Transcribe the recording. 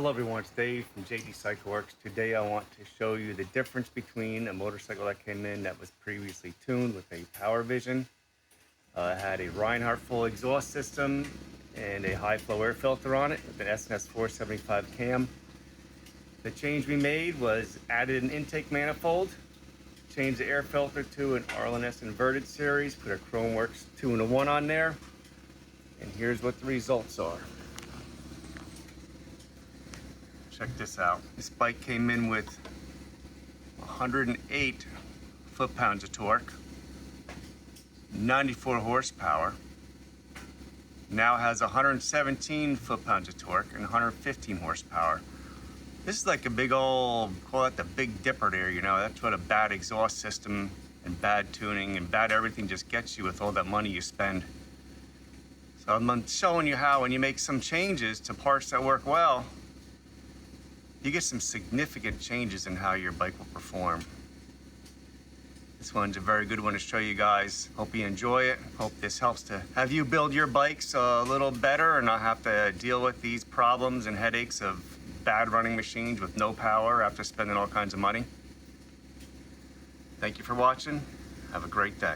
Hello everyone, it's Dave from JD Cycle Works. Today I want to show you the difference between a motorcycle that came in that was previously tuned with a Power Vision. It had a Reinhardt full exhaust system and a high flow air filter on it with an SNS 475 cam. The change we made was added an intake manifold, changed the air filter to an RLNS inverted series, put a Chromeworks 2-in-1 on there, and here's what the results are. Check this out. This bike came in with 108 foot-pounds of torque, 94 horsepower. Now has 117 foot-pounds of torque and 115 horsepower. This is like a big old, call it the Big Dipper there, you know. That's what a bad exhaust system and bad tuning and bad everything just gets you with all that money you spend. So I'm showing you how when you make some changes to parts that work well, you get some significant changes in how your bike will perform. This one's a very good one to show you guys. Hope you enjoy it. Hope this helps to have you build your bikes a little better and not have to deal with these problems and headaches of bad running machines with no power after spending all kinds of money. Thank you for watching. Have a great day.